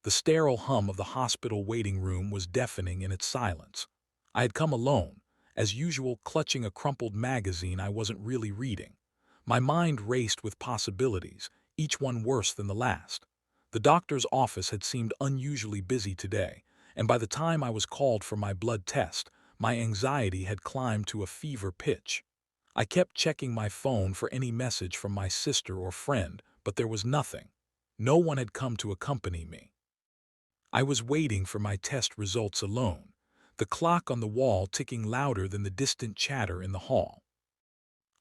The sterile hum of the hospital waiting room was deafening in its silence. I had come alone, as usual clutching a crumpled magazine I wasn't really reading. My mind raced with possibilities, each one worse than the last. The doctor's office had seemed unusually busy today, and by the time I was called for my blood test, my anxiety had climbed to a fever pitch. I kept checking my phone for any message from my sister or friend, but there was nothing. No one had come to accompany me. I was waiting for my test results alone, the clock on the wall ticking louder than the distant chatter in the hall.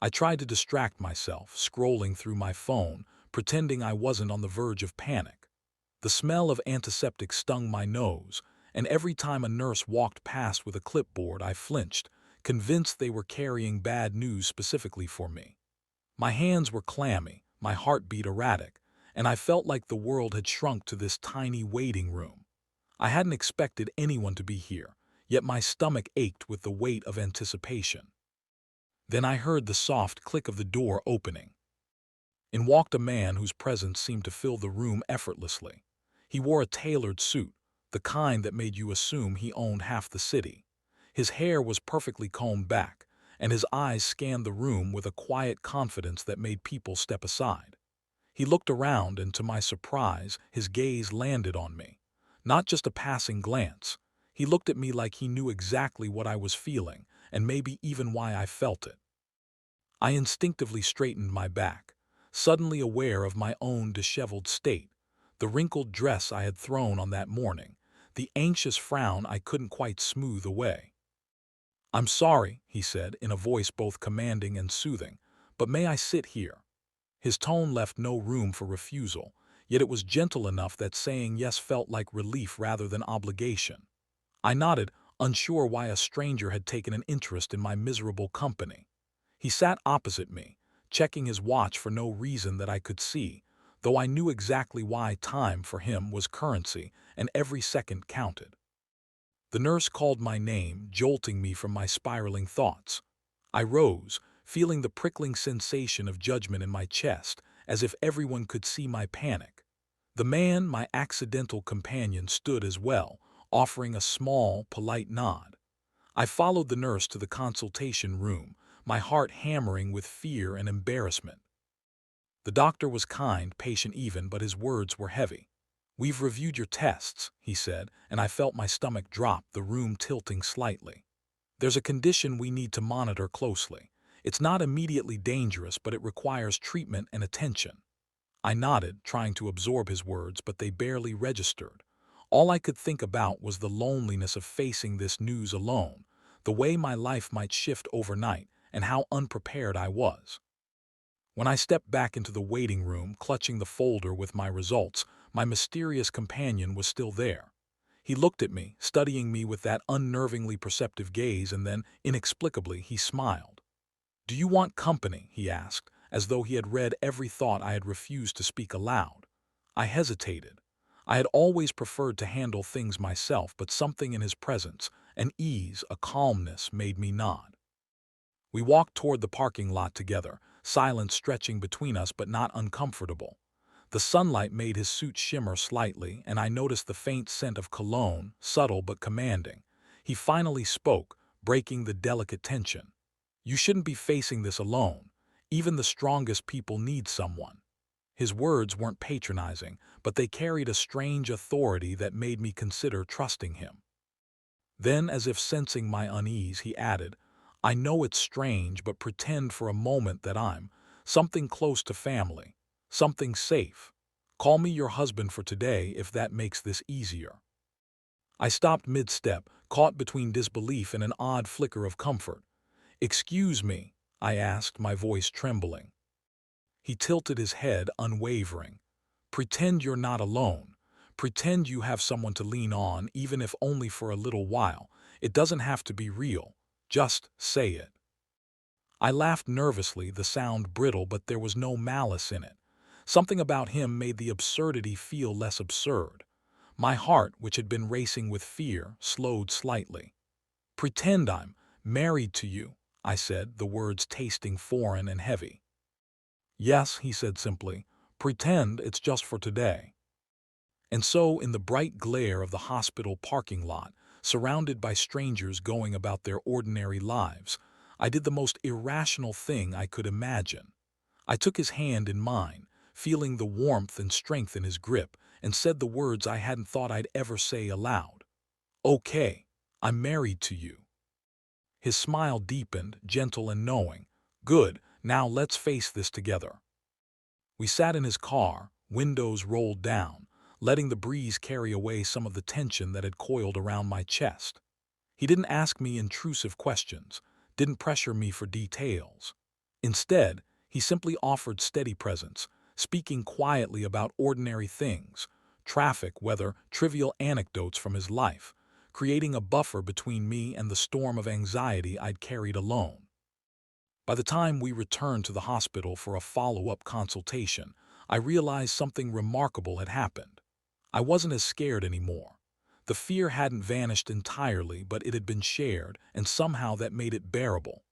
I tried to distract myself, scrolling through my phone, pretending I wasn't on the verge of panic. The smell of antiseptic stung my nose, and every time a nurse walked past with a clipboard I flinched, convinced they were carrying bad news specifically for me. My hands were clammy, my heartbeat erratic, and I felt like the world had shrunk to this tiny waiting room. I hadn't expected anyone to be here, yet my stomach ached with the weight of anticipation. Then I heard the soft click of the door opening. In walked a man whose presence seemed to fill the room effortlessly. He wore a tailored suit, the kind that made you assume he owned half the city. His hair was perfectly combed back, and his eyes scanned the room with a quiet confidence that made people step aside. He looked around, and to my surprise, his gaze landed on me. Not just a passing glance. He looked at me like he knew exactly what I was feeling, and maybe even why I felt it. I instinctively straightened my back, suddenly aware of my own disheveled state, the wrinkled dress I had thrown on that morning, the anxious frown I couldn't quite smooth away. "I'm sorry," he said in a voice both commanding and soothing, "but may I sit here?" His tone left no room for refusal, yet it was gentle enough that saying yes felt like relief rather than obligation. I nodded, unsure why a stranger had taken an interest in my miserable company. He sat opposite me, checking his watch for no reason that I could see, though I knew exactly why. Time for him was currency, and every second counted. The nurse called my name, jolting me from my spiraling thoughts. I rose, feeling the prickling sensation of judgment in my chest, as if everyone could see my panic. The man, my accidental companion, stood as well, offering a small, polite nod. I followed the nurse to the consultation room, my heart hammering with fear and embarrassment. The doctor was kind, patient even, but his words were heavy. "We've reviewed your tests," he said, and I felt my stomach drop, the room tilting slightly. "There's a condition we need to monitor closely. It's not immediately dangerous, but it requires treatment and attention." I nodded, trying to absorb his words, but they barely registered. All I could think about was the loneliness of facing this news alone, the way my life might shift overnight, and how unprepared I was. When I stepped back into the waiting room, clutching the folder with my results, my mysterious companion was still there. He looked at me, studying me with that unnervingly perceptive gaze, and then, inexplicably, he smiled. "Do you want company?" he asked, as though he had read every thought I had refused to speak aloud. I hesitated. I had always preferred to handle things myself, but something in his presence, an ease, a calmness, made me nod. We walked toward the parking lot together, silence stretching between us but not uncomfortable. The sunlight made his suit shimmer slightly, and I noticed the faint scent of cologne, subtle but commanding. He finally spoke, breaking the delicate tension. "You shouldn't be facing this alone. Even the strongest people need someone." His words weren't patronizing, but they carried a strange authority that made me consider trusting him. Then, as if sensing my unease, he added, "I know it's strange, but pretend for a moment that I'm something close to family, something safe. Call me your husband for today if that makes this easier." I stopped mid-step, caught between disbelief and an odd flicker of comfort. "Excuse me," I asked, my voice trembling. He tilted his head, unwavering. "Pretend you're not alone. Pretend you have someone to lean on, even if only for a little while. It doesn't have to be real. Just say it." I laughed nervously, the sound brittle, but there was no malice in it. Something about him made the absurdity feel less absurd. My heart, which had been racing with fear, slowed slightly. "Pretend I'm married to you," I said, the words tasting foreign and heavy. "Yes," he said simply, "pretend it's just for today." And so, in the bright glare of the hospital parking lot, surrounded by strangers going about their ordinary lives, I did the most irrational thing I could imagine. I took his hand in mine, feeling the warmth and strength in his grip, and said the words I hadn't thought I'd ever say aloud. "Okay, I'm married to you." His smile deepened, gentle and knowing. "Good, now let's face this together." We sat in his car, windows rolled down, letting the breeze carry away some of the tension that had coiled around my chest. He didn't ask me intrusive questions, didn't pressure me for details. Instead, he simply offered steady presence, speaking quietly about ordinary things, traffic, weather, trivial anecdotes from his life, creating a buffer between me and the storm of anxiety I'd carried alone. By the time we returned to the hospital for a follow-up consultation, I realized something remarkable had happened. I wasn't as scared anymore. The fear hadn't vanished entirely, but it had been shared, and somehow that made it bearable.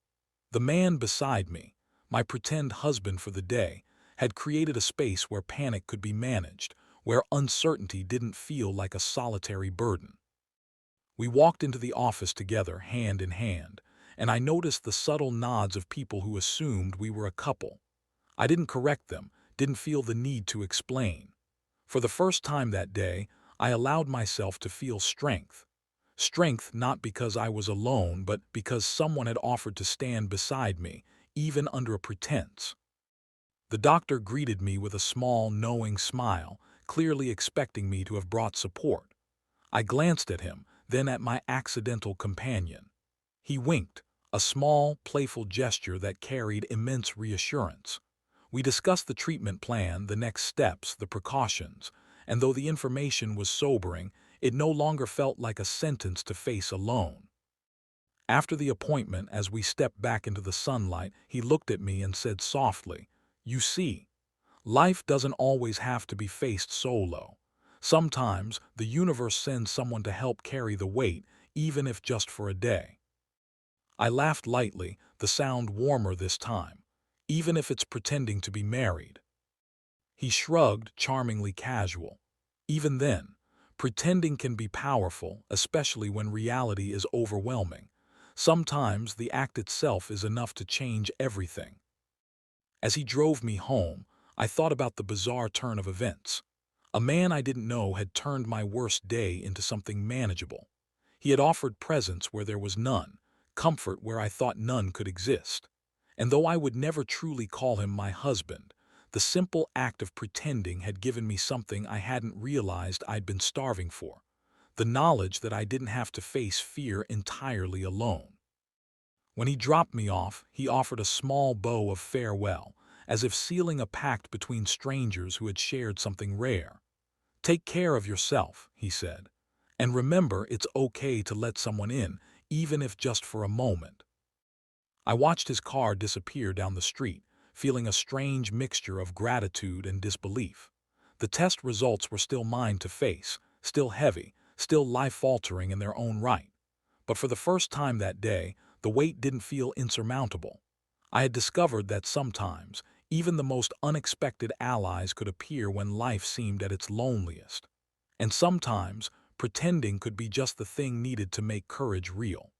The man beside me, my pretend husband for the day, had created a space where panic could be managed, where uncertainty didn't feel like a solitary burden. We walked into the office together, hand in hand, and I noticed the subtle nods of people who assumed we were a couple. I didn't correct them, didn't feel the need to explain. For the first time that day, I allowed myself to feel strength. Strength not because I was alone, but because someone had offered to stand beside me, even under a pretense. The doctor greeted me with a small, knowing smile, clearly expecting me to have brought support. I glanced at him, then at my accidental companion. He winked, a small, playful gesture that carried immense reassurance. We discussed the treatment plan, the next steps, the precautions, and though the information was sobering, it no longer felt like a sentence to face alone. After the appointment, as we stepped back into the sunlight, he looked at me and said softly, "You see, life doesn't always have to be faced solo. Sometimes the universe sends someone to help carry the weight, even if just for a day." I laughed lightly, the sound warmer this time, even if it's pretending to be married. He shrugged, charmingly casual. Even then, pretending can be powerful, especially when reality is overwhelming. Sometimes the act itself is enough to change everything. As he drove me home, I thought about the bizarre turn of events. A man I didn't know had turned my worst day into something manageable. He had offered presence where there was none, comfort where I thought none could exist. And though I would never truly call him my husband, the simple act of pretending had given me something I hadn't realized I'd been starving for: the knowledge that I didn't have to face fear entirely alone. When he dropped me off, he offered a small bow of farewell, as if sealing a pact between strangers who had shared something rare. "Take care of yourself," he said, "and remember it's okay to let someone in, even if just for a moment." I watched his car disappear down the street, feeling a strange mixture of gratitude and disbelief. The test results were still mine to face, still heavy, still life-altering in their own right. But for the first time that day, the weight didn't feel insurmountable. I had discovered that sometimes, even the most unexpected allies could appear when life seemed at its loneliest. And sometimes, pretending could be just the thing needed to make courage real.